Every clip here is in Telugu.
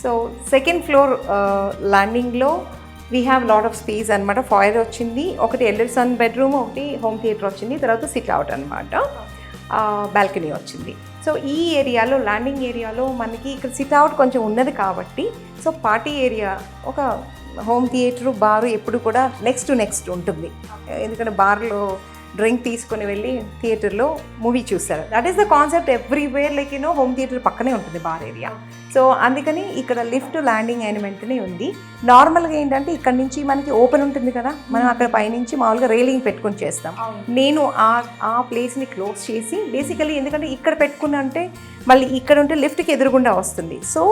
సో సెకండ్ ఫ్లోర్ ల్యాండింగ్లో we have lot of space అనమాట. ఫాయర్ వచ్చింది, ఒకటి ఎల్డర్సన్ బెడ్రూమ్, ఒకటి హోమ్ థియేటర్ వచ్చింది, తర్వాత సిట్ అవుట్ అనమాట, బాల్కనీ వచ్చింది. సో ఈ ఏరియాలో ల్యాండింగ్ ఏరియాలో మనకి ఇక్కడ సిట్ అవుట్ కొంచెం ఉన్నది కాబట్టి సో పార్టీ ఏరియా, ఒక హోమ్ థియేటరు, బారు ఎప్పుడు కూడా నెక్స్ట్ టు నెక్స్ట్ ఉంటుంది. ఎందుకంటే బార్లో డ్రింక్ తీసుకొని వెళ్ళి థియేటర్లో మూవీ చూస్తారు. That is the concept everywhere. Like you know home theatre పక్కనే ఉంటుంది బార్ ఏరియా. సో అందుకని ఇక్కడ లిఫ్ట్ ల్యాండింగ్ అయిన వెంటనే ఉంది. నార్మల్గా ఏంటంటే ఇక్కడ నుంచి మనకి ఓపెన్ ఉంటుంది కదా, మనం అక్కడ పైనుంచి మామూలుగా రైలింగ్ పెట్టుకొని చేస్తాం. నేను ఆ ప్లేస్ని క్లోజ్ చేసి బేసికలీ, ఎందుకంటే ఇక్కడ పెట్టుకున్నా అంటే మళ్ళీ ఇక్కడ ఉంటే లిఫ్ట్కి ఎదురుగుండా వస్తుంది. సో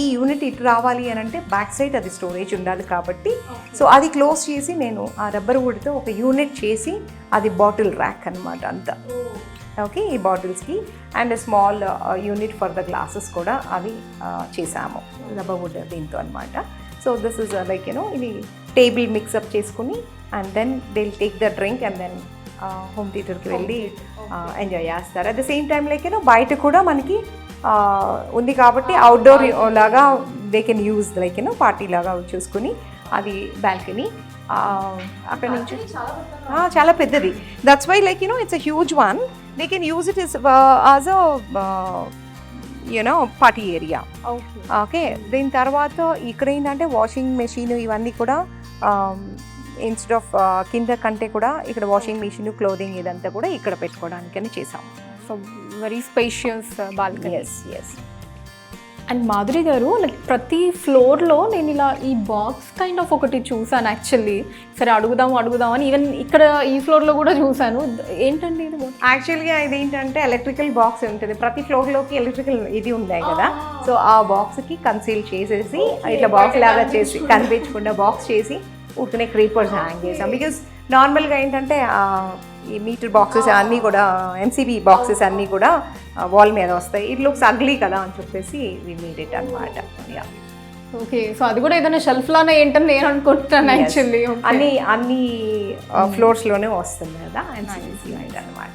ఈ యూనిట్ ఇటు రావాలి అని అంటే బ్యాక్ సైడ్ అది స్టోరేజ్ ఉండాలి కాబట్టి సో అది క్లోజ్ చేసి నేను ఆ రబ్బర్ వుడ్తో ఒక యూనిట్ చేసి, అది బాటిల్ ర్యాక్ అనమాట అంతా. ఓకే, ఈ బాటిల్స్కి and small unit for the glasses కూడా అవి చేసాము రబ్బర్ వుడ్ దీంతో అనమాట. So this is like you know ఇది టేబుల్ మిక్సప్ చేసుకుని and then they will take the drink and then home థియేటర్కి వెళ్ళి ఎంజాయ్ చేస్తారు. At the same time like you know బయట కూడా మనకి ఉంది కాబట్టి అవుట్డోర్ లాగా they can use like you know party లాగా చూసుకుని అది బాల్కనీ. అక్కడ నుంచి చాలా పెద్దది. That's why like you know it's a huge one. They can use it as a you know party area. Okay, దీని తర్వాత ఇక్కడ ఏంటంటే వాషింగ్ మెషిన్ ఇవన్నీ కూడా ఇన్స్టెడ్ ఆఫ్ కింద కంటే కూడా ఇక్కడ వాషింగ్ మెషిన్, క్లోదింగ్ ఇదంతా కూడా ఇక్కడ పెట్టుకోవడానికని చేసాము. So very spacious balcony. Yes. And Madhuri గారు, లైక్ ప్రతి ఫ్లోర్లో నేను ఇలా ఈ బాక్స్ కైండ్ ఆఫ్ ఒకటి చూసాను యాక్చువల్లీ. సరే అడుగుదాం అని ఈవెన్ ఇక్కడ ఈ ఫ్లోర్లో కూడా చూసాను. ఏంటండి ఇది? యాక్చువల్గా ఇది ఏంటంటే ఎలక్ట్రికల్ బాక్స్ ఉంటుంది. ప్రతి ఫ్లోర్లోకి ఎలక్ట్రికల్ ఇది ఉన్నాయి కదా. సో ఆ బాక్స్కి కన్సీల్ చేసేసి ఇట్లా బాక్స్ లాగా చేసి కనిపించకుండా బాక్స్ చేసి ఊరికనే క్రీపర్స్ హ్యాంగ్ చేసాం. బికాజ్ నార్మల్గా ఏంటంటే ఈ మీటర్ బాక్సెస్ అన్నీ కూడా ఎంసీబీ బాక్సెస్ అన్నీ కూడా వాల్ మీద వస్తాయి. ఇట్ లుక్స్ అగ్లీ కదా అని చెప్పేసి వి మేడ్ ఇట్ అనమాట. ఓకే, సో అది కూడా ఏదైనా షెల్ఫ్ లానే ఏంటని నేను అనుకుంటున్నాను యాక్చువల్లీ. అన్ని ఫ్లోర్స్లోనే వస్తుంది కదా ఎంసీబీ అనమాట.